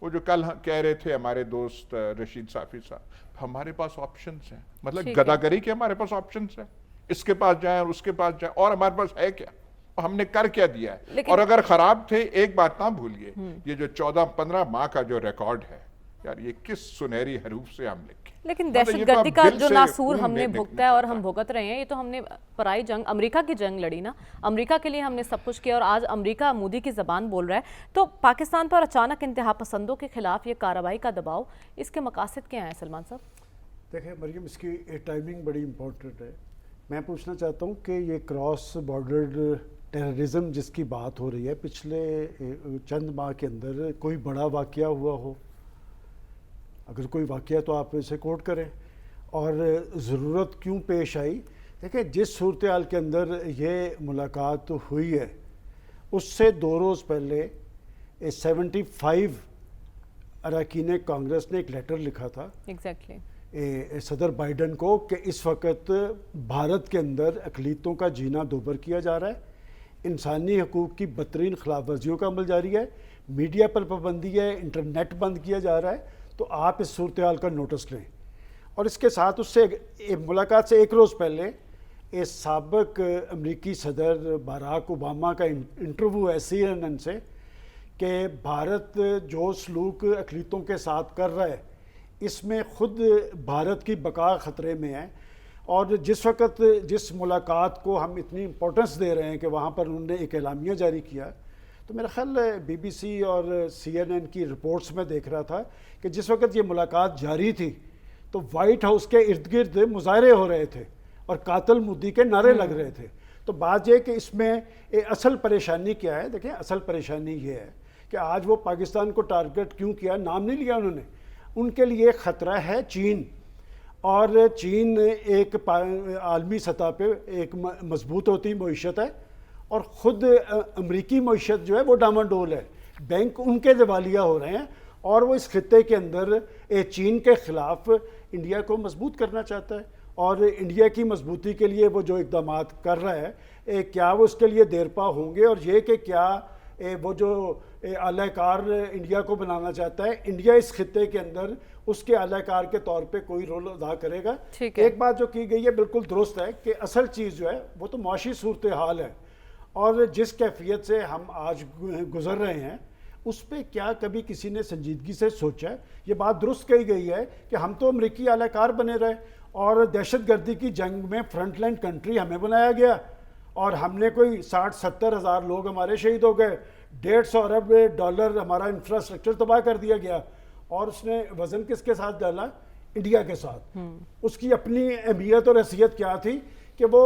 وہ جو کل کہہ رہے تھے ہمارے دوست رشید صافی صاحب، ہمارے پاس آپشنز ہیں، مطلب گداگری کے ہمارے پاس آپشنز ہیں، اس کے پاس جائیں اور اس کے پاس جائیں، اور ہمارے پاس ہے کیا، ہم نے کر کیا دیا ہے؟ اور اگر خراب تھے، ایک بات نہ بھولیے، یہ جو 14-15 ماہ کا جو ریکارڈ ہے یار، یہ کس سنہری حروف سے ہم لکھیں؟ لیکن دہشت گردی کا جو ناسور ہم نے بھگتا ہے اور ہم بھگت رہے ہیں، یہ تو ہم نے پرائی جنگ، امریکہ کی جنگ لڑی نا، امریکہ کے لیے ہم نے سب کچھ کیا، اور آج امریکہ مودی کی زبان بول رہا ہے، تو پاکستان پر اچانک انتہا پسندوں کے خلاف یہ کارروائی کا دباؤ، اس کے مقاصد کیا ہیں سلمان صاحب؟ دیکھیں مریم، اس کی ٹائمنگ بڑی امپورٹنٹ ہے. میں پوچھنا چاہتا ہوں کہ یہ کراس بارڈر ٹیررزم جس کی بات ہو رہی ہے، پچھلے چند ماہ کے اندر کوئی بڑا واقعہ ہوا ہو؟ اگر کوئی واقعہ تو آپ اسے کوٹ کریں، اور ضرورت کیوں پیش آئی؟ دیکھیں، جس صورتحال کے اندر یہ ملاقات ہوئی ہے، اس سے 2 روز پہلے 75 اراکین کانگریس نے ایک لیٹر لکھا تھا صدر بائیڈن کو کہ اس وقت بھارت کے اندر اقلیتوں کا جینا دوبر کیا جا رہا ہے، انسانی حقوق کی بدترین خلاف ورزیوں کا عمل جاری ہے، میڈیا پر پابندی ہے، انٹرنیٹ بند کیا جا رہا ہے، تو آپ اس صورتحال کا نوٹس لیں. اور اس کے ساتھ اس سے ملاقات سے 1 روز پہلے سابق امریکی صدر باراک اوباما کا انٹرویو ہے CNN سے کہ بھارت جو سلوک اقلیتوں کے ساتھ کر رہا ہے، اس میں خود بھارت کی بقا خطرے میں ہے. اور جس وقت جس ملاقات کو ہم اتنی امپورٹنس دے رہے ہیں کہ وہاں پر انہوں نے ایک اعلامیہ جاری کیا، تو میرا خیال BBC اور CNN کی رپورٹس میں دیکھ رہا تھا کہ جس وقت یہ ملاقات جاری تھی تو وائٹ ہاؤس کے ارد گرد مظاہرے ہو رہے تھے اور قاتل مودی کے نعرے لگ رہے تھے. تو بات یہ کہ اس میں اصل پریشانی کیا ہے؟ دیکھیں، اصل پریشانی یہ ہے کہ آج وہ پاکستان کو ٹارگٹ کیوں کیا؟ نام نہیں لیا انہوں نے. ان کے لیے خطرہ ہے چین، اور چین ایک عالمی سطح پہ ایک مضبوط ہوتی معیشت ہے، اور خود امریکی معیشت جو ہے وہ ڈاماڈول ہے، بینک ان کے دیوالیہ ہو رہے ہیں، اور وہ اس خطے کے اندر چین کے خلاف انڈیا کو مضبوط کرنا چاہتا ہے. اور انڈیا کی مضبوطی کے لیے وہ جو اقدامات کر رہا ہے، کیا وہ اس کے لیے دیرپا ہوں گے؟ اور یہ کہ کیا وہ جو اعلی کار انڈیا کو بنانا چاہتا ہے، انڈیا اس خطے کے اندر اس کے اعلی کار کے طور پہ کوئی رول ادا کرے گا؟ ایک بات جو کی گئی ہے بالکل درست ہے کہ اصل چیز جو ہے وہ تو معاشی صورتحال ہے، اور جس کیفیت سے ہم آج گزر رہے ہیں اس پہ کیا کبھی کسی نے سنجیدگی سے سوچا ہے؟ یہ بات درست کہی گئی ہے کہ ہم تو امریکی اعلی کار بنے رہے، اور دہشت گردی کی جنگ میں فرنٹ لائن کنٹری ہمیں بنایا گیا، اور ہم نے کوئی 60-70 ہزار لوگ ہمارے شہید ہو گئے، $150 ارب ہمارا انفراسٹرکچر تباہ کر دیا گیا. اور اس نے وزن کس کے ساتھ ڈالا؟ انڈیا کے ساتھ. اس کی اپنی اہمیت اور حیثیت کیا تھی کہ وہ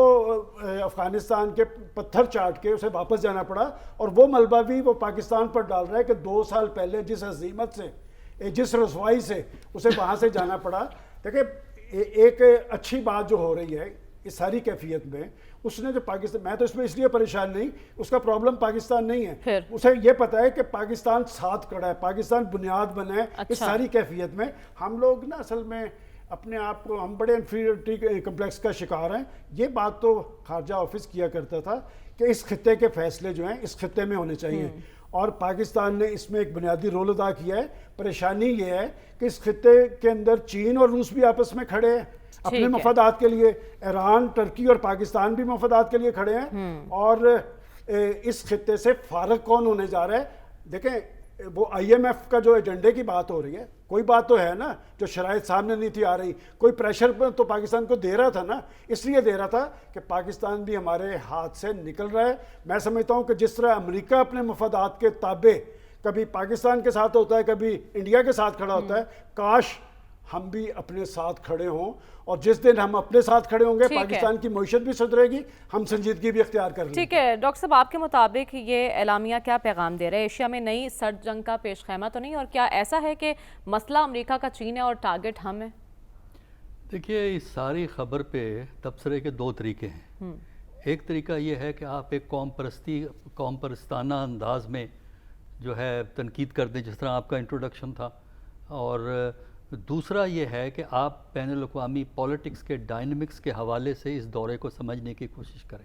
افغانستان کے پتھر چاٹ کے اسے واپس جانا پڑا، اور وہ ملبہ بھی وہ پاکستان پر ڈال رہا ہے کہ 2 سال پہلے جس عظیمت سے، جس رسوائی سے اسے وہاں سے جانا پڑا. دیکھیں، ایک اچھی بات جو ہو رہی ہے اس ساری کیفیت میں، اس نے جو پاکستان، میں تو اس میں اس لیے پریشان نہیں، اس کا پرابلم پاکستان نہیں ہے، اسے یہ پتا ہے کہ پاکستان ساتھ کھڑا ہے، پاکستان بنیاد بنا ہے. اس ساری کیفیت میں ہم لوگ نا اصل میں اپنے آپ کو، ہم بڑے انفیریٹی کمپلیکس کا شکار ہیں. یہ بات تو خارجہ آفس کیا کرتا تھا کہ اس خطے کے فیصلے جو ہیں اس خطے میں ہونے چاہیے، اور پاکستان نے اس میں ایک بنیادی رول ادا کیا ہے. پریشانی یہ ہے کہ اس خطے کے اندر چین اور روس بھی آپس میں کھڑے ہیں اپنے مفادات کے لیے، ایران، ترکی اور پاکستان بھی مفادات کے لیے کھڑے ہیں، اور اس خطے سے فارغ کون ہونے جا رہا ہے؟ دیکھیں، وہ IMF کا جو ایجنڈے کی بات ہو رہی ہے، کوئی بات تو ہے نا جو شرائط سامنے نہیں تھی آ رہی، کوئی پریشر تو پاکستان کو دے رہا تھا نا. اس لیے دے رہا تھا کہ پاکستان بھی ہمارے ہاتھ سے نکل رہا ہے. میں سمجھتا ہوں کہ جس طرح امریکہ اپنے مفادات کے تابع کبھی پاکستان کے ساتھ ہوتا ہے، کبھی انڈیا کے ساتھ کھڑا ہوتا ہے، کاش ہم بھی اپنے ساتھ کھڑے ہوں، اور جس دن ہم اپنے ساتھ کھڑے ہوں گے پاکستان کی معیشت بھی سدھرے گی، ہم سنجیدگی بھی اختیار کر لیں گے. ٹھیک ہے ڈاکٹر صاحب، آپ کے مطابق یہ اعلامیہ کیا پیغام دے رہے ہیں؟ ایشیا میں نئی سرد جنگ کا پیش خیمہ تو نہیں، اور کیا ایسا ہے کہ مسئلہ امریکہ کا چین ہے اور ٹارگٹ ہم ہیں؟ دیکھیے، اس ساری خبر پہ تبصرے کے 2 طریقے ہیں. ایک طریقہ یہ ہے کہ آپ ایک قوم پرستانہ انداز میں جو ہے تنقید کر دیں، جس طرح آپ کا انٹروڈکشن تھا، اور دوسرا یہ ہے کہ آپ بین الاقوامی پولیٹکس کے ڈائنمکس کے حوالے سے اس دورے کو سمجھنے کی کوشش کریں.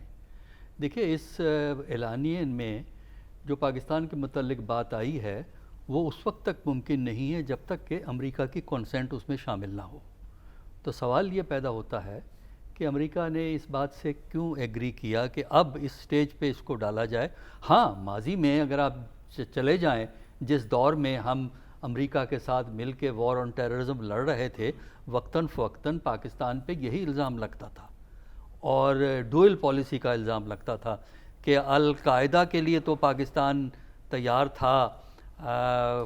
دیکھیے، اس اعلانیے میں جو پاکستان کے متعلق بات آئی ہے وہ اس وقت تک ممکن نہیں ہے جب تک کہ امریکہ کی کنسنٹ اس میں شامل نہ ہو. تو سوال یہ پیدا ہوتا ہے کہ امریکہ نے اس بات سے کیوں ایگری کیا کہ اب اس سٹیج پہ اس کو ڈالا جائے. ہاں ماضی میں اگر آپ چلے جائیں جس دور میں ہم امریکہ کے ساتھ مل کے وار آن ٹیررزم لڑ رہے تھے، وقتاً فوقتاً پاکستان پہ یہی الزام لگتا تھا اور ڈوئل پالیسی کا الزام لگتا تھا کہ القاعدہ کے لیے تو پاکستان تیار تھا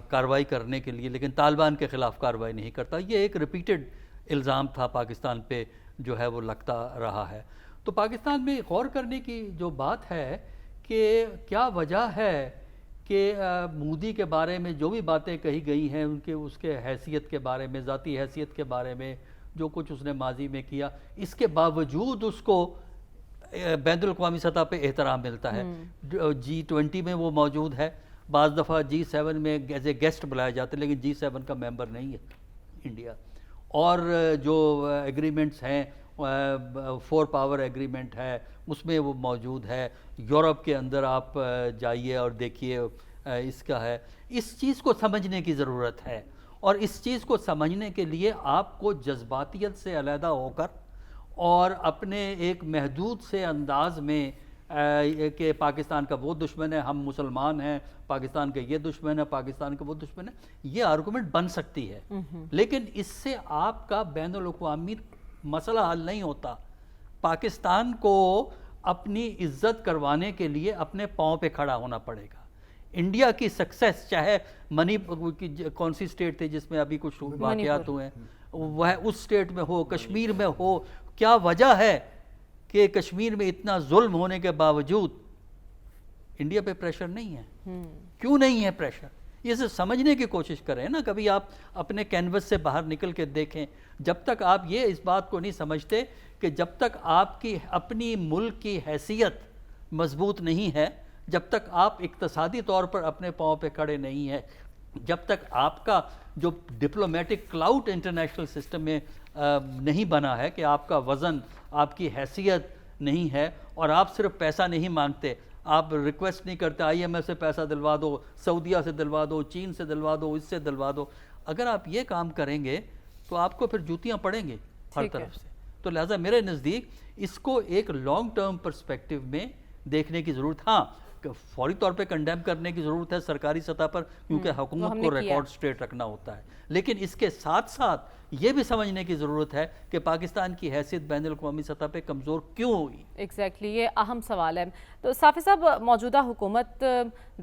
کارروائی کرنے کے لیے، لیکن طالبان کے خلاف کارروائی نہیں کرتا. یہ ایک ریپیٹڈ الزام تھا پاکستان پہ جو ہے وہ لگتا رہا ہے. تو پاکستان میں غور کرنے کی جو بات ہے کہ کیا وجہ ہے کہ مودی کے بارے میں جو بھی باتیں کہی گئی ہیں ان کے اس کے حیثیت کے بارے میں، ذاتی حیثیت کے بارے میں، جو کچھ اس نے ماضی میں کیا، اس کے باوجود اس کو بین الاقوامی سطح پہ احترام ملتا ہے. G20 میں وہ موجود ہے، بعض دفعہ G7 میں ایز اے گیسٹ بلایا جاتا ہے، لیکن G7 کا ممبر نہیں ہے انڈیا. اور جو ایگریمنٹس ہیں 4 پاور ایگریمنٹ ہے اس میں وہ موجود ہے. یورپ کے اندر آپ جائیے اور دیکھیے اس کا ہے. اس چیز کو سمجھنے کی ضرورت ہے، اور اس چیز کو سمجھنے کے لیے آپ کو جذباتیت سے علیحدہ ہو کر اور اپنے ایک محدود سے انداز میں کہ پاکستان کا وہ دشمن ہے، ہم مسلمان ہیں، پاکستان کا یہ دشمن ہے، پاکستان کا وہ دشمن ہے، یہ آرگومنٹ بن سکتی ہے، لیکن اس سے آپ کا بین الاقوامی مسئلہ حل نہیں ہوتا. پاکستان کو اپنی عزت کروانے کے لیے اپنے پاؤں پہ کھڑا ہونا پڑے گا. انڈیا کی سکسیس، چاہے منی کون سی اسٹیٹ تھی جس میں ابھی کچھ واقعات ہوئے ہیں، وہ اس اسٹیٹ میں ہو، کشمیر میں ہو، کیا وجہ ہے کہ کشمیر میں اتنا ظلم ہونے کے باوجود انڈیا پہ پریشر نہیں ہے؟ کیوں نہیں ہے پریشر؟ یہ سے سمجھنے کی کوشش کریں نا. کبھی آپ اپنے کینوس سے باہر نکل کے دیکھیں. جب تک آپ یہ اس بات کو نہیں سمجھتے کہ جب تک آپ کی اپنی ملک کی حیثیت مضبوط نہیں ہے، جب تک آپ اقتصادی طور پر اپنے پاؤں پہ کھڑے نہیں ہیں، جب تک آپ کا جو ڈپلومیٹک کلاؤٹ انٹرنیشنل سسٹم میں نہیں بنا ہے، کہ آپ کا وزن، آپ کی حیثیت نہیں ہے، اور آپ صرف پیسہ نہیں مانگتے، آپ ریکویسٹ نہیں کرتے IMF سے پیسہ دلوا دو، سعودیہ سے دلوا دو، چین سے دلوا دو، اس سے دلوا دو. اگر آپ یہ کام کریں گے تو آپ کو پھر جوتیاں پڑیں گے ہر طرف سے. تو لہٰذا میرے نزدیک اس کو ایک لانگ ٹرم پرسپیکٹیو میں دیکھنے کی ضرورت. ہاں فوری طور پہ کنڈیم کرنے کی ضرورت ہے سرکاری سطح پر، کیونکہ حکومت کو ریکارڈ سٹریٹ رکھنا ہوتا ہے، لیکن اس کے ساتھ ساتھ یہ بھی سمجھنے کی ضرورت ہے کہ پاکستان کی حیثیت بین الاقوامی سطح پہ کمزور کیوں ہوئی. ایگزیکٹلی یہ اہم سوال ہے. تو صافی صاحب، موجودہ حکومت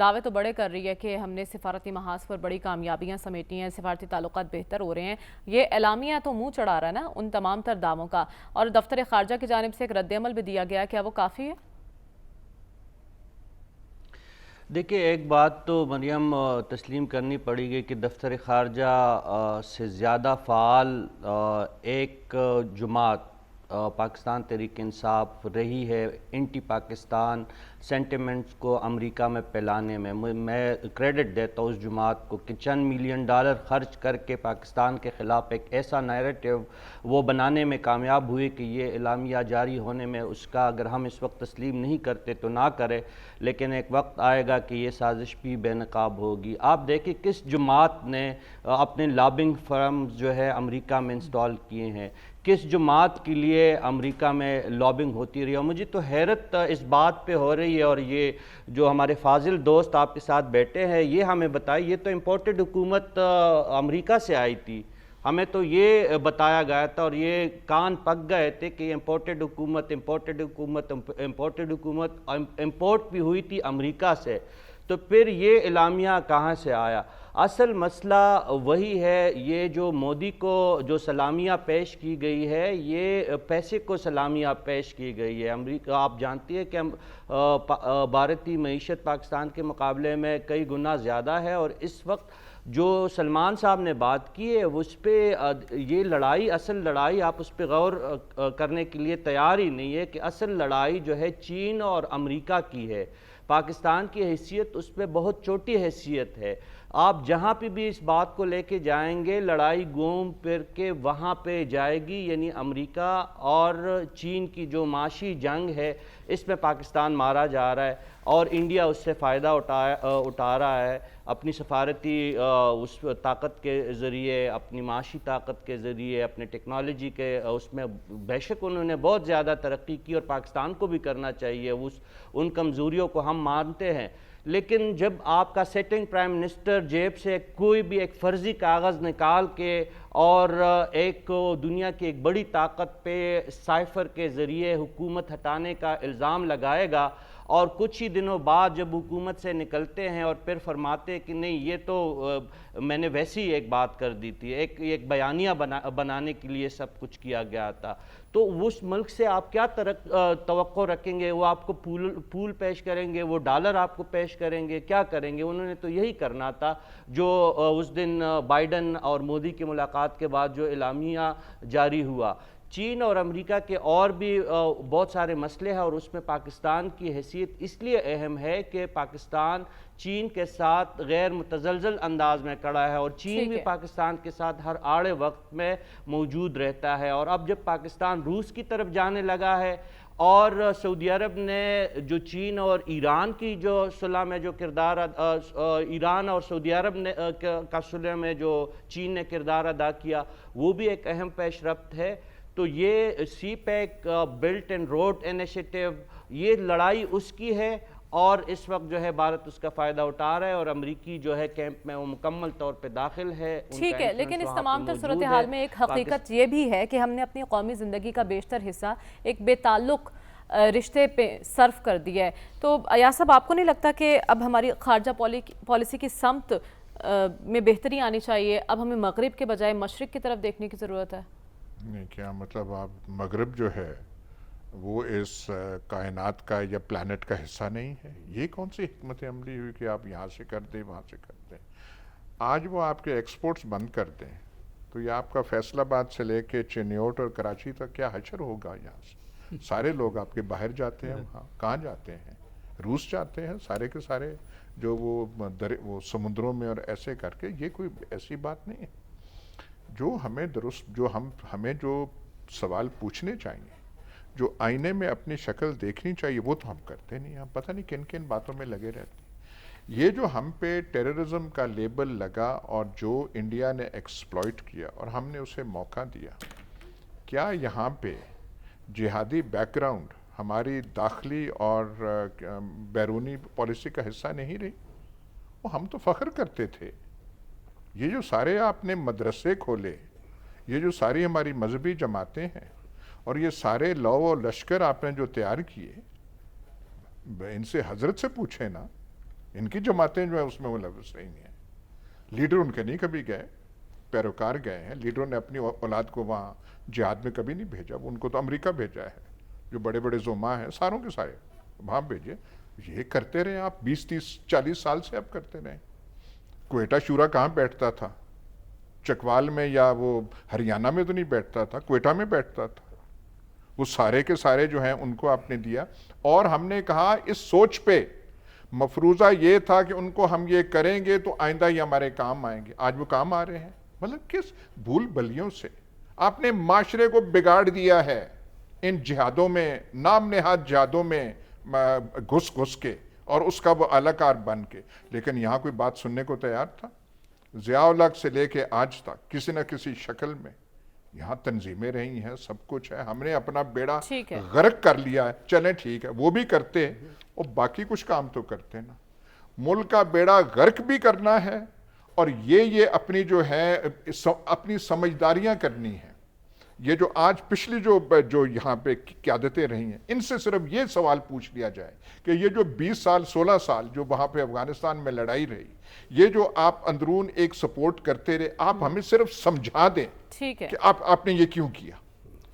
دعوے تو بڑے کر رہی ہے کہ ہم نے سفارتی محاذ پر بڑی کامیابیاں سمیٹی ہیں، سفارتی تعلقات بہتر ہو رہے ہیں. یہ اعلامیہ تو منہ چڑھا رہا ہے نا ان تمام تر دعووں کا، اور دفتر خارجہ کی جانب سے ایک رد عمل بھی دیا گیا. کیا وہ کافی ہے؟ دیکھیں، ایک بات تو مریم تسلیم کرنی پڑے گی کہ دفتر خارجہ سے زیادہ فعال ایک جماعت پاکستان تحریک انصاف رہی ہے اینٹی پاکستان سینٹیمنٹس کو امریکہ میں پھیلانے میں. میں کریڈٹ دیتا ہوں اس جماعت کو کہ چند $ملین خرچ کر کے پاکستان کے خلاف ایک ایسا نیریٹو وہ بنانے میں کامیاب ہوئی کہ یہ اعلامیہ جاری ہونے میں اس کا اگر ہم اس وقت تسلیم نہیں کرتے تو نہ کرے، لیکن ایک وقت آئے گا کہ یہ سازش بھی بے نقاب ہوگی. آپ دیکھیں کس جماعت نے اپنے لابنگ فرمز جو ہے امریکہ میں انسٹال کیے ہیں، کس جماعت کے لیے امریکہ میں لابنگ ہوتی رہی. اور مجھے تو حیرت اس بات پہ ہو رہی ہے، اور یہ جو ہمارے فاضل دوست آپ کے ساتھ بیٹھے ہیں یہ ہمیں بتائیں، یہ تو امپورٹڈ حکومت امریکہ سے آئی تھی. ہمیں تو یہ بتایا گیا تھا اور یہ کان پک گئے تھے کہ امپورٹڈ حکومت امپورٹ بھی ہوئی تھی امریکہ سے. تو پھر یہ اعلامیہ کہاں سے آیا؟ اصل مسئلہ وہی ہے، یہ جو مودی کو جو سلامیاں پیش کی گئی ہے، یہ پیسے کو سلامیاں پیش کی گئی ہے. امریکہ آپ جانتی ہے کہ بھارتی معیشت پاکستان کے مقابلے میں کئی گنا زیادہ ہے، اور اس وقت جو سلمان صاحب نے بات کی ہے اس پہ یہ لڑائی، اصل لڑائی آپ اس پہ غور کرنے کے لیے تیار ہی نہیں ہے کہ اصل لڑائی جو ہے چین اور امریکہ کی ہے. پاکستان کی حیثیت اس پہ بہت چھوٹی حیثیت ہے. آپ جہاں پہ بھی اس بات کو لے کے جائیں گے لڑائی گھوم پھر کے وہاں پہ جائے گی، یعنی امریکہ اور چین کی جو معاشی جنگ ہے اس میں پاکستان مارا جا رہا ہے اور انڈیا اس سے فائدہ اٹھا رہا ہے اپنی سفارتی اس طاقت کے ذریعے، اپنی معاشی طاقت کے ذریعے، اپنے ٹیکنالوجی کے اس میں بے شک انہوں نے بہت زیادہ ترقی کی اور پاکستان کو بھی کرنا چاہیے، ان کمزوریوں کو ہم مانتے ہیں، لیکن جب آپ کا سیٹنگ پرائم منسٹر جیب سے کوئی بھی ایک فرضی کاغذ نکال کے اور ایک دنیا کی ایک بڑی طاقت پہ سائفر کے ذریعے حکومت ہٹانے کا الزام لگائے گا اور کچھ ہی دنوں بعد جب حکومت سے نکلتے ہیں اور پھر فرماتے کہ نہیں یہ تو میں نے ویسی ایک بات کر دی تھی، ایک بیانیہ بنانے کے لیے سب کچھ کیا گیا تھا، تو اس ملک سے آپ کیا توقع رکھیں گے؟ وہ آپ کو پھول پیش کریں گے، وہ ڈالر آپ کو پیش کریں گے، کیا کریں گے؟ انہوں نے تو یہی کرنا تھا جو اس دن بائیڈن اور مودی کی ملاقات کے بعد جو اعلامیہ جاری ہوا۔ چین اور امریکہ کے اور بھی بہت سارے مسئلے ہیں اور اس میں پاکستان کی حیثیت اس لیے اہم ہے کہ پاکستان چین کے ساتھ غیر متزلزل انداز میں کھڑا ہے اور چین بھی پاکستان کے ساتھ ہر آڑے وقت میں موجود رہتا ہے، اور اب جب پاکستان روس کی طرف جانے لگا ہے اور سعودی عرب نے جو چین اور ایران کی جو صلح میں جو کردار ایران اور سعودی عرب نے کا صلح میں جو چین نے کردار ادا کیا وہ بھی ایک اہم پیش رفت ہے، تو یہ CPEC belt and road initiative یہ لڑائی اس کی ہے اور اس وقت جو ہے بھارت اس کا فائدہ اٹھا رہا ہے اور امریکی جو ہے کیمپ میں وہ مکمل طور پہ داخل ہے۔ ٹھیک ہے، لیکن اس تمام تر صورتحال میں ایک حقیقت یہ بھی ہے کہ ہم نے اپنی قومی زندگی کا بیشتر حصہ ایک بے تعلق رشتے پہ صرف کر دیا ہے، تو ایاز صاحب آپ کو نہیں لگتا کہ اب ہماری خارجہ پالیسی کی سمت میں بہتری آنی چاہیے؟ اب ہمیں مغرب کے بجائے مشرق کی طرف دیکھنے کی ضرورت ہے؟ نہیں، کیا مطلب آپ مغرب جو ہے وہ اس کائنات کا یا پلانٹ کا حصہ نہیں ہے؟ یہ کون سی حکمت عملی ہوئی کہ آپ یہاں سے کر دیں وہاں سے کر دیں؟ آج وہ آپ کے ایکسپورٹس بند کر دیں تو یہ آپ کا فیصل آباد سے لے کے چنیوٹ اور کراچی تک کیا حشر ہوگا؟ یہاں سے سارے لوگ آپ کے باہر جاتے ہیں، وہاں کہاں جاتے ہیں؟ روس جاتے ہیں سارے کے سارے، جو وہ سمندروں میں اور ایسے کر کے، یہ کوئی ایسی بات نہیں ہے۔ جو ہمیں ہمیں جو سوال پوچھنے چاہیے، جو آئینے میں اپنی شکل دیکھنی چاہیے، وہ تو ہم کرتے نہیں، ہم پتہ نہیں کن کن باتوں میں لگے رہتے ہیں۔ یہ جو ہم پہ ٹیررزم کا لیبل لگا اور جو انڈیا نے ایکسپلائٹ کیا اور ہم نے اسے موقع دیا، کیا یہاں پہ جہادی بیک گراؤنڈ ہماری داخلی اور بیرونی پالیسی کا حصہ نہیں رہی؟ وہ ہم تو فخر کرتے تھے۔ یہ جو سارے آپ نے مدرسے کھولے، یہ جو ساری ہماری مذہبی جماعتیں ہیں اور یہ سارے لو و لشکر آپ نے جو تیار کیے، ان سے حضرت سے پوچھیں نا، ان کی جماعتیں جو ہیں اس میں وہ لفظ نہیں ہیں۔ لیڈر ان کے نہیں کبھی گئے، پیروکار گئے ہیں، لیڈروں نے اپنی اولاد کو وہاں جہاد میں کبھی نہیں بھیجا، ان کو تو امریکہ بھیجا ہے، جو بڑے بڑے زعماء ہیں ساروں کے سارے وہاں بھیجے۔ یہ کرتے رہے آپ 20 30 40 سال سے اب کرتے رہے۔ کوئٹہ شورا کہاں بیٹھتا تھا؟ چکوال میں یا وہ ہریانہ میں تو نہیں بیٹھتا تھا، کوئٹہ میں بیٹھتا تھا۔ وہ سارے کے سارے جو ہیں ان کو آپ نے دیا، اور ہم نے کہا اس سوچ پہ مفروضہ یہ تھا کہ ان کو ہم یہ کریں گے تو آئندہ یہ ہمارے کام آئیں گے۔ آج وہ کام آ رہے ہیں، مطلب کس بھول بھلیوں سے آپ نے معاشرے کو بگاڑ دیا ہے ان جہادوں میں، نام نہاد جہادوں میں گھس گھس کے اور اس کا وہ اعلی کار بن کے۔ لیکن یہاں کوئی بات سننے کو تیار تھا؟ ضیاء الحق سے لے کے آج تک کسی نہ کسی شکل میں یہاں تنظیمیں رہی ہیں، سب کچھ ہے، ہم نے اپنا بیڑا غرق کر لیا ہے۔ چلیں ٹھیک ہے، وہ بھی کرتے اور باقی کچھ کام تو کرتے نا۔ ملک کا بیڑا غرق بھی کرنا ہے اور یہ اپنی جو ہے اپنی سمجھداریاں کرنی ہیں۔ یہ جو آج پچھلی جو یہاں پہ قیادتیں رہی ہیں، ان سے صرف یہ سوال پوچھ لیا جائے کہ یہ جو 20 سال 16 سال جو وہاں پہ افغانستان میں لڑائی رہی، یہ جو آپ اندرون ایک سپورٹ کرتے رہے، آپ ہمیں صرف سمجھا دیں کہ آپ نے یہ کیوں کیا۔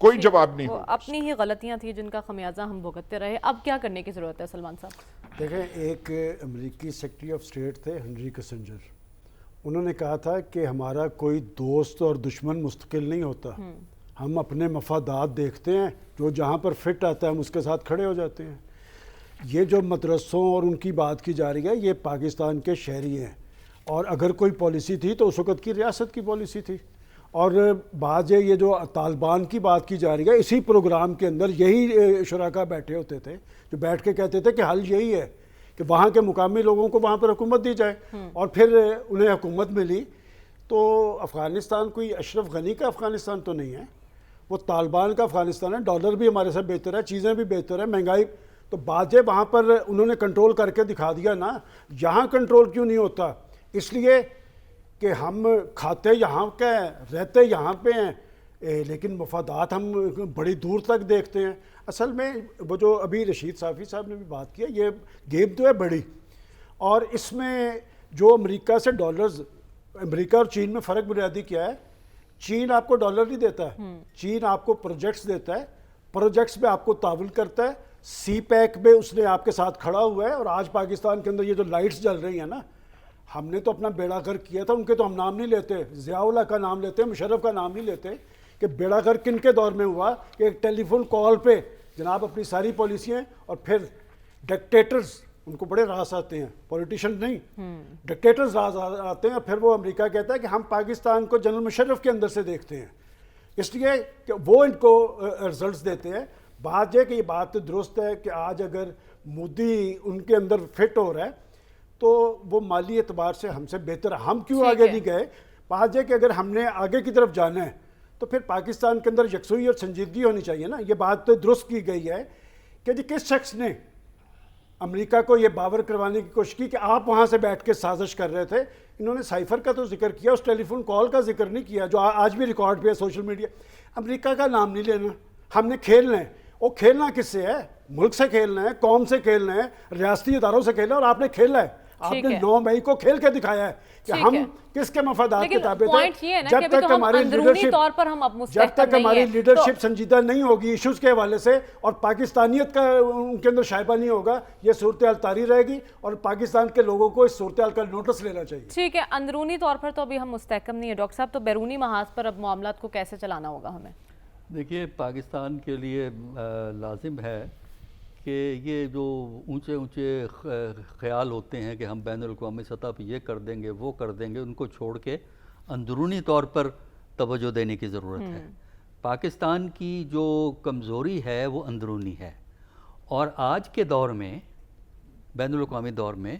کوئی جواب نہیں ہو، اپنی ہی غلطیاں تھیں جن کا خمیازہ ہم بھگتتے رہے۔ اب کیا کرنے کی ضرورت ہے سلمان صاحب؟ دیکھیں، ایک امریکی سیکریٹری آف اسٹیٹ تھے ہنری کسنجر، انہوں نے کہا تھا کہ ہمارا کوئی دوست اور دشمن مستقل نہیں ہوتا، ہم اپنے مفادات دیکھتے ہیں، جو جہاں پر فٹ آتا ہے ہم اس کے ساتھ کھڑے ہو جاتے ہیں۔ یہ جو مدرسوں اور ان کی بات کی جا رہی ہے، یہ پاکستان کے شہری ہیں اور اگر کوئی پالیسی تھی تو اس وقت کی ریاست کی پالیسی تھی. اور بعض یہ جو طالبان کی بات کی جا رہی ہے، اسی پروگرام کے اندر یہی شرکاء بیٹھے ہوتے تھے جو بیٹھ کے کہتے تھے کہ حل یہی ہے کہ وہاں کے مقامی لوگوں کو وہاں پر حکومت دی جائے. اور پھر انہیں حکومت ملی. تو افغانستان کوئی اشرف غنی کا افغانستان تو نہیں ہے، وہ طالبان کا افغانستان ہے. ڈالر بھی ہمارے ساتھ بہتر ہے، چیزیں بھی بہتر ہے، مہنگائی تو بات ہے وہاں پر انہوں نے کنٹرول کر کے دکھا دیا نا. یہاں کنٹرول کیوں نہیں ہوتا؟ اس لیے کہ ہم کھاتے یہاں کے ہیں، رہتے یہاں پہ ہیں، لیکن مفادات ہم بڑی دور تک دیکھتے ہیں. اصل میں وہ جو ابھی رشید صافی صاحب نے بھی بات کیا، یہ گیم تو ہے بڑی، اور اس میں جو امریکہ سے ڈالرز، امریکہ اور چین میں فرق بنیادی کیا ہے؟ چین آپ کو ڈالر نہیں دیتا ہے، چین آپ کو پروجیکٹس دیتا ہے، پروجیکٹس میں آپ کو تعاون کرتا ہے. سی پیک میں اس نے آپ کے ساتھ کھڑا ہوا ہے. اور آج پاکستان کے اندر یہ جو لائٹس جل رہی ہیں نا، ہم نے تو اپنا بیڑا غرق کیا تھا. ان کے تو ہم نام نہیں لیتے، ضیاء اللہ کا نام لیتے، مشرف کا نام نہیں لیتے. کہ بیڑا غرق کن کے دور میں ہوا کہ ایک ٹیلی فون کال پہ جناب اپنی ساری پالیسیاں، اور پھر ڈکٹیٹرز، ان کو بڑے راز آتے ہیں، پولیٹیشن نہیں، ڈکٹیٹرز راز آتے ہیں. اور پھر وہ امریکہ کہتا ہے کہ ہم پاکستان کو جنرل مشرف کے اندر سے دیکھتے ہیں، اس لیے کہ وہ ان کو رزلٹس دیتے ہیں. بات یہ کہ یہ بات درست ہے کہ آج اگر مودی ان کے اندر فٹ ہو رہا ہے تو وہ مالی اعتبار سے ہم سے بہتر ہے. ہم کیوں آگے نہیں گئے؟ بات یہ کہ اگر ہم نے آگے کی طرف جانا ہے تو پھر پاکستان کے اندر یکسوئی اور سنجیدگی ہونی چاہیے نا. یہ بات تو درست کی گئی ہے کہ جی کس شخص نے امریکہ کو یہ باور کروانے کی کوشش کی کہ آپ وہاں سے بیٹھ کے سازش کر رہے تھے. انہوں نے سائفر کا تو ذکر کیا، اس ٹیلی فون کال کا ذکر نہیں کیا جو آج بھی ریکارڈ پہ ہے سوشل میڈیا. امریکہ کا نام نہیں لینا، ہم نے کھیلنا ہے. وہ کھیلنا کس سے ہے؟ ملک سے کھیلنا ہے، قوم سے کھیلنا ہے، ریاستی اداروں سے کھیلنا ہے. اور آپ نے کھیلا ہے، آپ نے 9 مئی کو کھیل کے دکھایا ہے کہ ہم کس کے مفادات کے تابع تھے. جب تک ہماری لیڈرشپ سنجیدہ نہیں ہوگی ایشوز کے حوالے سے، اور پاکستانیت کا ان کے اندر شائبہ نہیں ہوگا، یہ صورتحال طاری رہے گی. اور پاکستان کے لوگوں کو اس صورتحال کا نوٹس لینا چاہیے. ٹھیک ہے، اندرونی طور پر تو ابھی ہم مستحکم نہیں ہے ڈاکٹر صاحب، تو بیرونی محاذ پر اب معاملات کو کیسے چلانا ہوگا ہمیں؟ دیکھیے، پاکستان کے لیے لازم ہے کہ یہ جو اونچے اونچے خیال ہوتے ہیں کہ ہم بین الاقوامی سطح پہ یہ کر دیں گے وہ کر دیں گے، ان کو چھوڑ کے اندرونی طور پر توجہ دینے کی ضرورت ہے. پاکستان کی جو کمزوری ہے وہ اندرونی ہے. اور آج کے دور میں، بین الاقوامی دور میں،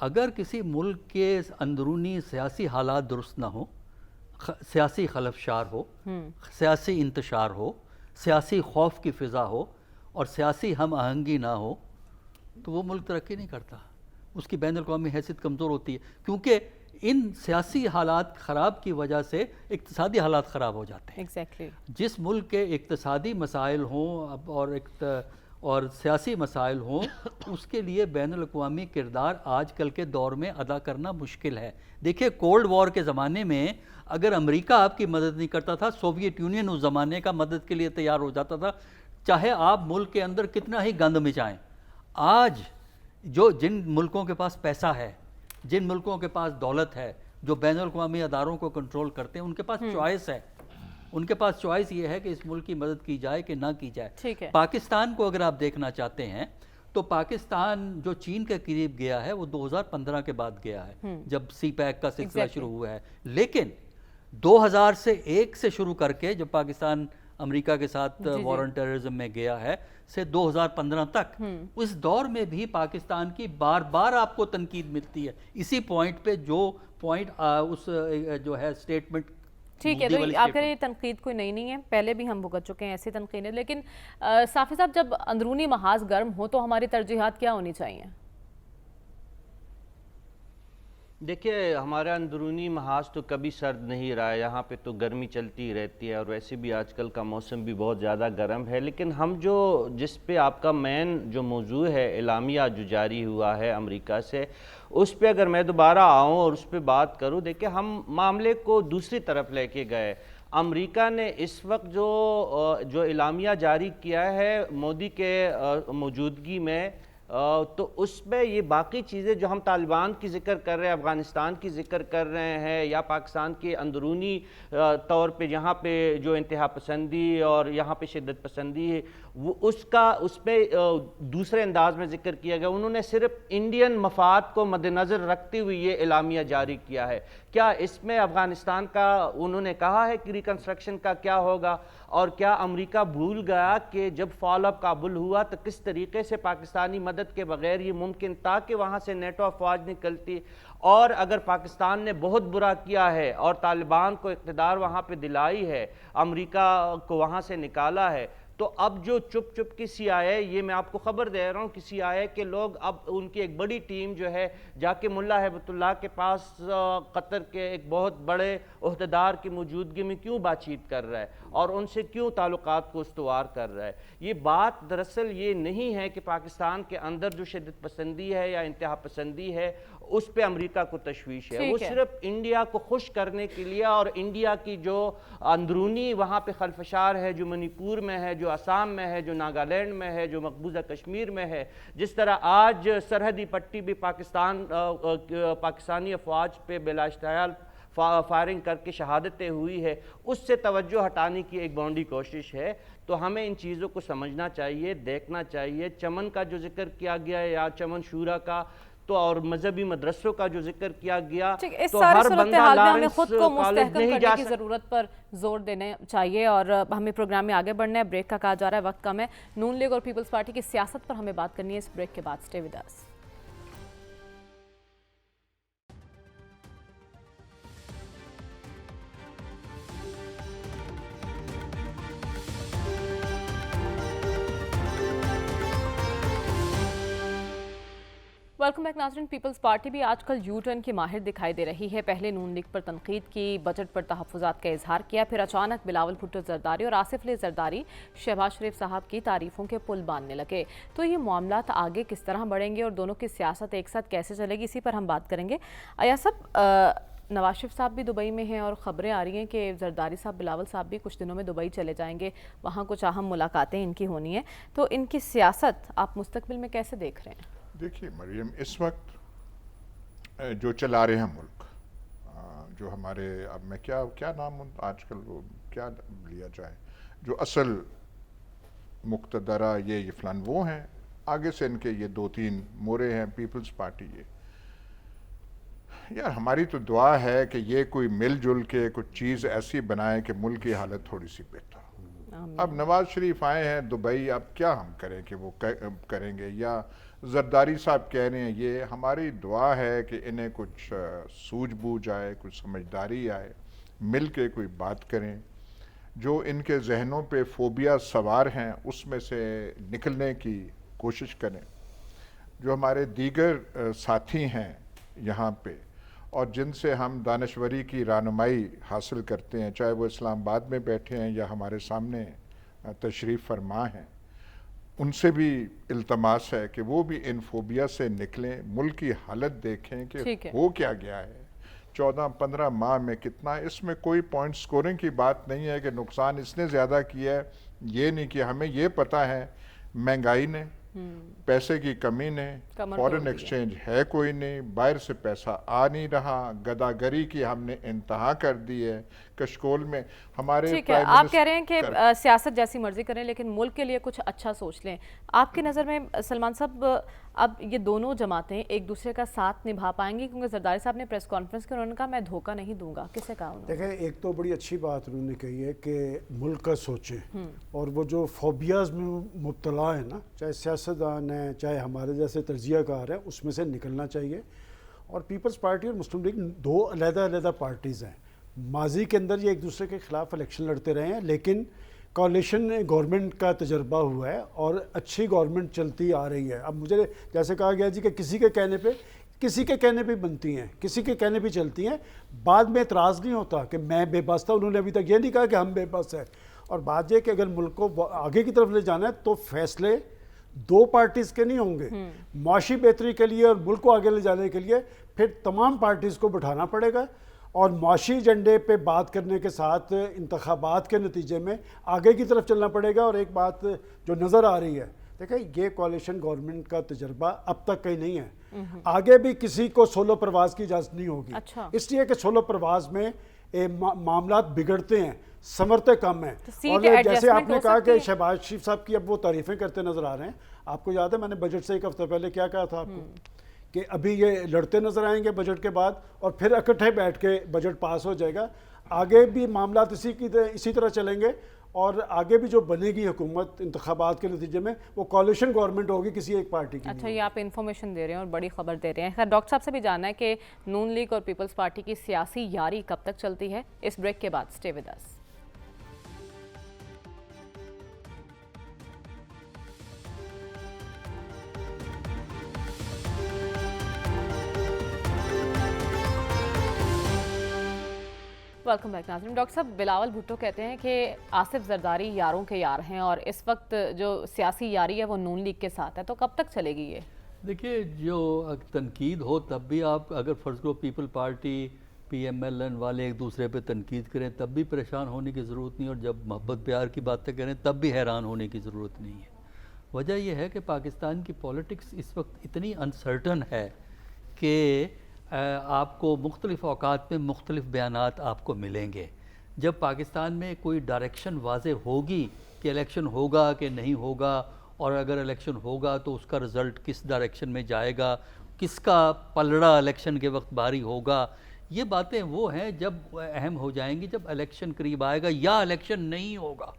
اگر کسی ملک کے اندرونی سیاسی حالات درست نہ ہوں، سیاسی خلفشار ہو، سیاسی انتشار ہو، سیاسی خوف کی فضا ہو اور سیاسی ہم آہنگی نہ ہو، تو وہ ملک ترقی نہیں کرتا. اس کی بین الاقوامی حیثیت کمزور ہوتی ہے، کیونکہ ان سیاسی حالات خراب کی وجہ سے اقتصادی حالات خراب ہو جاتے ہیں. جس ملک کے اقتصادی مسائل ہوں اور سیاسی مسائل ہوں، اس کے لیے بین الاقوامی کردار آج کل کے دور میں ادا کرنا مشکل ہے. دیکھیں، کولڈ وار کے زمانے میں اگر امریکہ آپ کی مدد نہیں کرتا تھا، سوویت یونین اس زمانے کا مدد کے لیے تیار ہو جاتا تھا، چاہے آپ ملک کے اندر کتنا ہی گند مچائیں. آج جن ملکوں کے پاس پیسہ ہے، جن ملکوں کے پاس دولت ہے، جو بین الاقوامی اداروں کو کنٹرول کرتے ہیں، ان کے پاس چوائس ہے. ان کے پاس چوائس یہ ہے کہ اس ملک کی مدد کی جائے کہ نہ کی جائے. پاکستان کو اگر آپ دیکھنا چاہتے ہیں تو پاکستان جو چین کے قریب گیا ہے وہ 2015 کے بعد گیا ہے، جب سی پیک کا سلسلہ شروع ہوا ہے. لیکن 2001 سے شروع کر کے جب پاکستان امریکہ کے ساتھ وار آن ٹیررزم میں گیا ہے سے 2015 تک، اس دور میں بھی پاکستان کی بار بار آپ کو تنقید ملتی ہے اسی پوائنٹ پہ، جو پوائنٹ اس جو ہے اسٹیٹمنٹ. ٹھیک ہے، تو آخر یہ تنقید کوئی نئی نہیں ہے، پہلے بھی ہم بھگت چکے ہیں ایسی تنقیدیں. لیکن صافی صاحب، جب اندرونی محاذ گرم ہو تو ہماری ترجیحات کیا ہونی چاہیے؟ دیکھیے، ہمارا اندرونی محاذ تو کبھی سرد نہیں رہا ہے، یہاں پہ تو گرمی چلتی رہتی ہے، اور ویسے بھی آج کل کا موسم بھی بہت زیادہ گرم ہے. لیکن ہم جس پہ آپ کا مین جو موضوع ہے، اعلامیہ جو جاری ہوا ہے امریکہ سے، اس پہ اگر میں دوبارہ آؤں اور اس پہ بات کروں، دیکھیں ہم معاملے کو دوسری طرف لے کے گئے. امریکہ نے اس وقت جو اعلامیہ جاری کیا ہے مودی کے موجودگی میں، تو اس میں یہ باقی چیزیں جو ہم طالبان کی ذکر کر رہے ہیں، افغانستان کی ذکر کر رہے ہیں، یا پاکستان کے اندرونی طور پہ یہاں پہ جو انتہا پسندی اور یہاں پہ شدت پسندی ہے، وہ اس پہ دوسرے انداز میں ذکر کیا گیا. انہوں نے صرف انڈین مفاد کو مد نظر رکھتے ہوئے یہ اعلامیہ جاری کیا ہے. کیا اس میں افغانستان کا انہوں نے کہا ہے کہ ریکنسٹرکشن کا کیا ہوگا؟ اور کیا امریکہ بھول گیا کہ جب فال آف کابل ہوا تو کس طریقے سے پاکستانی مدد کے بغیر یہ ممکن تھا کہ وہاں سے نیٹو افواج نکلتی؟ اور اگر پاکستان نے بہت برا کیا ہے اور طالبان کو اقتدار وہاں پہ دلائی ہے، امریکہ کو وہاں سے نکالا ہے، تو اب جو چپ کی سی آئی اے، یہ میں آپ کو خبر دے رہا ہوں کہ سی آئی اے کے لوگ اب ان کی ایک بڑی ٹیم جو ہے جا کے ملا ہیبت اللہ کے پاس قطر کے ایک بہت بڑے عہدیدار کی موجودگی میں کیوں بات چیت کر رہا ہے اور ان سے کیوں تعلقات کو استوار کر رہا ہے؟ یہ بات دراصل یہ نہیں ہے کہ پاکستان کے اندر جو شدت پسندی ہے یا انتہا پسندی ہے اس پہ امریکہ کو تشویش ہے. وہ صرف انڈیا کو خوش کرنے کے لیے اور انڈیا کی جو اندرونی وہاں پہ خلفشار ہے، جو منی پور میں ہے، جو آسام میں ہے، جو ناگالینڈ میں ہے، جو مقبوضہ کشمیر میں ہے، جس طرح آج سرحدی پٹی بھی پاکستانی افواج پہ بلا اشتعال فائرنگ کر کے شہادتیں ہوئی ہے، اس سے توجہ ہٹانے کی ایک بونڈی کوشش ہے. تو ہمیں ان چیزوں کو سمجھنا چاہیے، دیکھنا چاہیے. چمن کا جو ذکر کیا گیا یا چمن شورا کا تو اور مذہبی مدرسوں کا جو ذکر کیا گیا، اس تو ساری ہر صورتحال بندہ میں ہمیں لارنس خود کو کالج مستحکم نہیں کرنے جا کی سکتا. ضرورت پر زور دینا چاہیے اور ہمیں پروگرام میں آگے بڑھنا ہے. بریک کا کہا جا رہا ہے، وقت کم ہے. نون لیگ اور پیپلز پارٹی کی سیاست پر ہمیں بات کرنی ہے اس بریک کے بعد. سٹے ود اس. ویلکم بیک ناظرین. پیپلز پارٹی بھی آج کل یو ٹرن کی ماہر دکھائی دے رہی ہے. پہلے نون لیگ پر تنقید کی، بجٹ پر تحفظات کا اظہار کیا، پھر اچانک بلاول بھٹو زرداری اور آصف علی زرداری شہباز شریف صاحب کی تعریفوں کے پل باندھنے لگے. تو یہ معاملات آگے کس طرح بڑھیں گے اور دونوں کی سیاست ایک ساتھ کیسے چلے گی، اسی پر ہم بات کریں گے. ایاز صاحب، نواز شریف صاحب بھی دبئی میں ہیں اور خبریں آ رہی ہیں کہ زرداری صاحب، بلاول صاحب بھی کچھ دنوں میں دبئی چلے جائیں گے، وہاں کچھ اہم ملاقاتیں ان کی ہونی ہیں. تو ان کی سیاست آپ مستقبل میں کیسے دیکھ رہے ہیں؟ دیکھیے مریم، اس وقت جو چلا رہے ہیں ملک، جو ہمارے اب میں کیا نام آج کل وہ کیا لیا جائے، جو اصل مقتدرہ یہ فلان وہ ہیں، آگے سے ان کے یہ 2-3 مورے ہیں پیپلز پارٹی. یار ہماری تو دعا ہے کہ یہ کوئی مل جل کے کچھ چیز ایسی بنائے کہ ملک کی حالت تھوڑی سی بہتر ہو. اب نواز شریف آئے ہیں دبئی، اب کیا ہم کریں کہ وہ کریں گے، یا زرداری صاحب کہہ رہے ہیں. یہ ہماری دعا ہے کہ انہیں کچھ سوجھ بوجھ آئے، کچھ سمجھداری آئے، مل کے کوئی بات کریں. جو ان کے ذہنوں پہ فوبیا سوار ہیں اس میں سے نکلنے کی کوشش کریں. جو ہمارے دیگر ساتھی ہیں یہاں پہ اور جن سے ہم دانشوری کی رہنمائی حاصل کرتے ہیں، چاہے وہ اسلام آباد میں بیٹھے ہیں یا ہمارے سامنے تشریف فرما ہیں، ان سے بھی التماس ہے کہ وہ بھی ان فوبیا سے نکلیں، ملک کی حالت دیکھیں کہ ہو کیا گیا ہے 14-15 ماہ میں کتنا. اس میں کوئی پوائنٹ سکورنگ کی بات نہیں ہے کہ نقصان اس نے زیادہ کیا ہے، یہ نہیں کہ ہمیں یہ پتہ ہے مہنگائی نے، پیسے کی کمی نے، فورن ایکسچینج ہے کوئی نہیں، باہر سے پیسہ آ نہیں رہا، گداگری کی ہم نے انتہا کر دی ہے. کشکول میں ہمارے ٹھیک ہے، آپ کہہ رہے ہیں کہ سیاست جیسی مرضی کریں لیکن ملک کے لیے کچھ اچھا سوچ لیں. آپ کی نظر میں سلمان صاحب اب یہ دونوں جماعتیں ایک دوسرے کا ساتھ نبھا پائیں گی؟ کیونکہ زرداری صاحب نے پریس کانفرنس کی انہوں نے کہا میں دھوکہ نہیں دوں گا. کسے کہا انہوں نے؟ دیکھیں، ایک تو بڑی اچھی بات انہوں نے کہی ہے کہ ملک کا سوچیں، اور وہ جو فوبیاز میں مبتلا ہیں نا، چاہے سیاستدان ہیں چاہے ہمارے جیسے تجزیہ کار ہیں، اس میں سے نکلنا چاہیے. اور پیپلز پارٹی اور مسلم لیگ 2 علیحدہ پارٹیز ہیں. ماضی کے اندر یہ ایک دوسرے کے خلاف الیکشن لڑتے رہے ہیں، لیکن کولیشن گورنمنٹ کا تجربہ ہوا ہے اور اچھی گورنمنٹ چلتی آ رہی ہے. اب مجھے جیسے کہا گیا جی کہ کسی کے کہنے پہ بنتی ہیں، کسی کے کہنے پہ چلتی ہیں، بعد میں اعتراض نہیں ہوتا کہ میں بے بس تھا. انہوں نے ابھی تک یہ نہیں کہا کہ ہم بے بس ہیں. اور بات یہ کہ اگر ملک کو آگے کی طرف لے جانا ہے تو فیصلے 2 پارٹیز کے نہیں ہوں گے. معاشی بہتری کے لیے اور ملک کو آگے لے جانے کے لیے پھر تمام پارٹیز کو بٹھانا پڑے گا، اور معاشی ایجنڈے پہ بات کرنے کے ساتھ انتخابات کے نتیجے میں آگے کی طرف چلنا پڑے گا. اور ایک بات جو نظر آ رہی ہے دیکھیں یہ کوalition گورنمنٹ کا تجربہ اب تک کہیں نہیں ہے، آگے بھی کسی کو سولو پرواز کی اجازت نہیں ہوگی، اچھا۔ اس لیے کہ سولو پرواز میں معاملات بگڑتے ہیں، سمرتے کم ہیں، سیٹ اور جیسے ایڈجسٹمنٹ آپ نے ہو کہا سکتی کہ ہے۔ شہباز شریف صاحب کی اب وہ تعریفیں کرتے نظر آ رہے ہیں، آپ کو یاد ہے میں نے بجٹ سے ایک ہفتہ پہلے کیا کہا تھا آپ کو کہ ابھی یہ لڑتے نظر آئیں گے بجٹ کے بعد، اور پھر اکٹھے بیٹھ کے بجٹ پاس ہو جائے گا، آگے بھی معاملات اسی طرح چلیں گے، اور آگے بھی جو بنے گی حکومت انتخابات کے نتیجے میں وہ کوalition گورنمنٹ ہوگی کسی ایک پارٹی کی۔ اچھا، یہ آپ انفارمیشن دے رہے ہیں اور بڑی خبر دے رہے ہیں۔ خیر ڈاکٹر صاحب سے بھی جاننا ہے کہ نون لیگ اور پیپلز پارٹی کی سیاسی یاری کب تک چلتی ہے؟ اس بریک کے بعد stay with us. Welcome back ناظرین۔ ڈاکٹر صاحب، بلاول بھٹو کہتے ہیں کہ آصف زرداری یاروں کے یار ہیں، اور اس وقت جو سیاسی یاری ہے وہ نون لیگ کے ساتھ ہے، تو کب تک چلے گی یہ؟ دیکھیے، جو تنقید ہو تب بھی آپ اگر فرض کرو people party P M L N والے ایک دوسرے پہ تنقید کریں تب بھی پریشان ہونے کی ضرورت نہیں، اور جب محبت پیار کی باتیں کریں تب بھی حیران ہونے کی ضرورت نہیں ہے۔ وجہ یہ ہے کہ پاکستان کی پولیٹکس اس وقت اتنی انسرٹن ہے کہ آپ کو مختلف اوقات میں مختلف بیانات آپ کو ملیں گے۔ جب پاکستان میں کوئی ڈائریکشن واضح ہوگی کہ الیکشن ہوگا کہ نہیں ہوگا، اور اگر الیکشن ہوگا تو اس کا رزلٹ کس ڈائریکشن میں جائے گا، کس کا پلڑا الیکشن کے وقت بھاری ہوگا، یہ باتیں وہ ہیں جب اہم ہو جائیں گی جب الیکشن قریب آئے گا یا الیکشن نہیں ہوگا،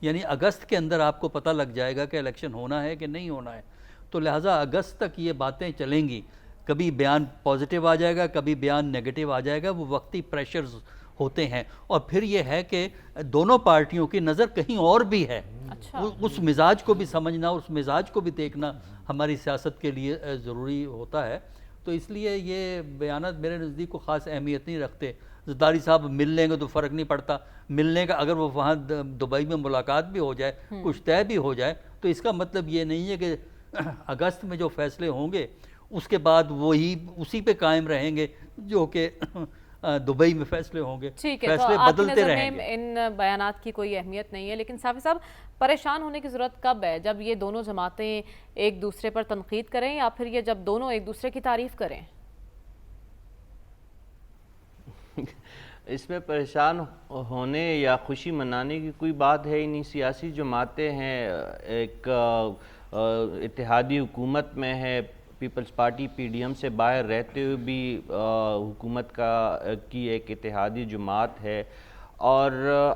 یعنی اگست کے اندر آپ کو پتہ لگ جائے گا کہ الیکشن ہونا ہے کہ نہیں ہونا ہے۔ تو لہٰذا اگست تک یہ باتیں چلیں گی، کبھی بیان پازیٹیو آ جائے گا، کبھی بیان نیگیٹو آ جائے گا، وہ وقتی پریشرز ہوتے ہیں، اور پھر یہ ہے کہ دونوں پارٹیوں کی نظر کہیں اور بھی ہے، اس مزاج کو بھی سمجھنا، اس مزاج کو بھی دیکھنا ہماری سیاست کے لیے ضروری ہوتا ہے۔ تو اس لیے یہ بیانات میرے نزدیک کو خاص اہمیت نہیں رکھتے۔ زرداری صاحب مل لیں گے تو فرق نہیں پڑتا، ملنے کا اگر وہ وہاں دبئی میں ملاقات بھی ہو جائے، کچھ طے بھی ہو جائے، تو اس کا مطلب یہ نہیں ہے کہ اگست میں جو فیصلے ہوں گے اس کے بعد وہی اسی پہ قائم رہیں گے جو کہ دبئی میں فیصلے ہوں گے، ٹھیک ہے، تو فیصلے آپ کی بدلتے نظر رہیں میں گے۔ ان بیانات کی کوئی اہمیت نہیں ہے، لیکن صافی صاحب پریشان ہونے کی ضرورت کب ہے؟ جب یہ دونوں جماعتیں ایک دوسرے پر تنقید کریں، یا پھر یہ جب دونوں ایک دوسرے کی تعریف کریں؟ اس میں پریشان ہونے یا خوشی منانے کی کوئی بات ہے ہی نہیں۔ سیاسی جماعتیں ہیں، ایک اتحادی حکومت میں ہے، peoples party P D M سے باہر رہتے ہوئے بھی حکومت کی ایک اتحادی جماعت ہے، اور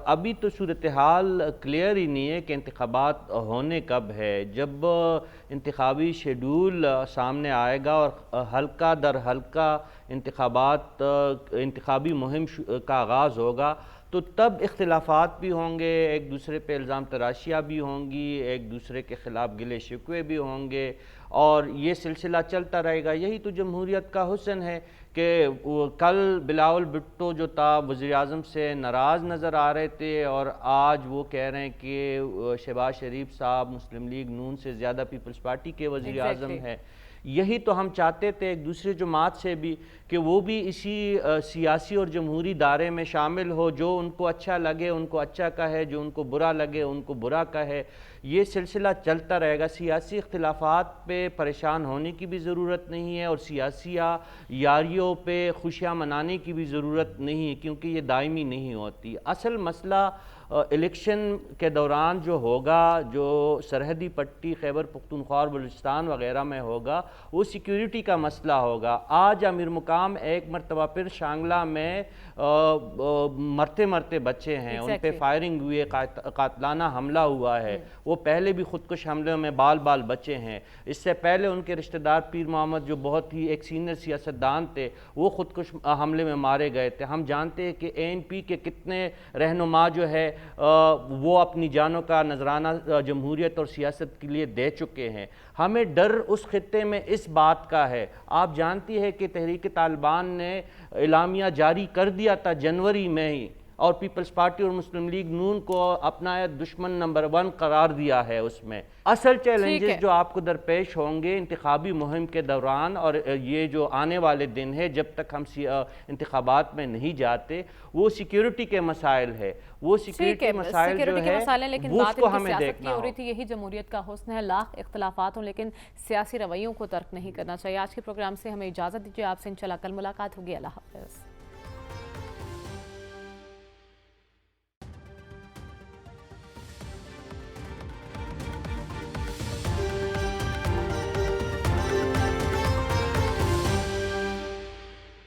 ابھی تو صورتحال کلیئر ہی نہیں ہے کہ انتخابات ہونے کب ہے۔ جب انتخابی شیڈول سامنے آئے گا اور حلقہ در حلقہ انتخابی مہم کا آغاز ہوگا تو تب اختلافات بھی ہوں گے، ایک دوسرے پہ الزام تراشیاں بھی ہوں گی، ایک دوسرے کے خلاف گلے شکوے بھی ہوں گے، اور یہ سلسلہ چلتا رہے گا۔ یہی تو جمہوریت کا حسن ہے کہ کل بلاول بھٹو جو تھا وزیر اعظم سے ناراض نظر آ رہے تھے، اور آج وہ کہہ رہے ہیں کہ شہباز شریف صاحب مسلم لیگ نون سے زیادہ پیپلز پارٹی کے وزیر اعظم ہیں۔ یہی تو ہم چاہتے تھے ایک دوسرے جماعت سے بھی، کہ وہ بھی اسی سیاسی اور جمہوری دائرے میں شامل ہو، جو ان کو اچھا لگے ان کو اچھا کہے، جو ان کو برا لگے ان کو برا کہے۔ یہ سلسلہ چلتا رہے گا۔ سیاسی اختلافات پہ پریشان ہونے کی بھی ضرورت نہیں ہے، اور سیاسی یاریوں پہ خوشیاں منانے کی بھی ضرورت نہیں ہے، کیونکہ یہ دائمی نہیں ہوتی۔ اصل مسئلہ الیکشن کے دوران جو ہوگا، جو سرحدی پٹی خیبر پختونخوا اور بلوچستان وغیرہ میں ہوگا، وہ سیکیورٹی کا مسئلہ ہوگا۔ آج امیر مقام ایک مرتبہ پھر شانگلہ میں مرتے بچے ہیں، ان پہ فائرنگ ہوئی، قاتلانہ حملہ ہوا ہے۔ وہ پہلے بھی خودکش حملوں میں بال بچے ہیں۔ اس سے پہلے ان کے رشتہ دار پیر محمد جو بہت ہی ایک سینئر سیاستدان تھے، وہ خودکش حملے میں مارے گئے تھے۔ ہم جانتے ہیں کہ اے این پی کے کتنے رہنما جو ہے وہ اپنی جانوں کا نذرانہ جمہوریت اور سیاست کے لیے دے چکے ہیں۔ ہمیں ڈر اس خطے میں اس بات کا ہے، آپ جانتی ہے کہ تحریک طالبان نے اعلامیہ جاری کر دیا تھا جنوری میں ہی اور پیپلز پارٹی اور مسلم لیگ نون کو اپنا دشمن نمبر 1 قرار دیا ہے. اس میں اصل چیلنجز جو آپ کو درپیش ہوں گے انتخابی مہم کے دوران اور یہ جو آنے والے دن ہے جب تک ہم انتخابات میں نہیں جاتے، وہ سیکیورٹی کے مسائل ہے. وہ سیکیورٹی مسائل جو ہے لیکن وہ اس بات کو ان کی ہمیں سیاست کی دیکھنا ہو ہو. رہی تھی. یہی جمہوریت کا حسن ہے، لاکھ اختلافات ہوں لیکن سیاسی رویوں کو ترک نہیں کرنا چاہیے. آج کے پروگرام سے ہمیں اجازت دیجیے، آپ سے انشاءاللہ کل ملاقات ہوگی. اللہ حافظ.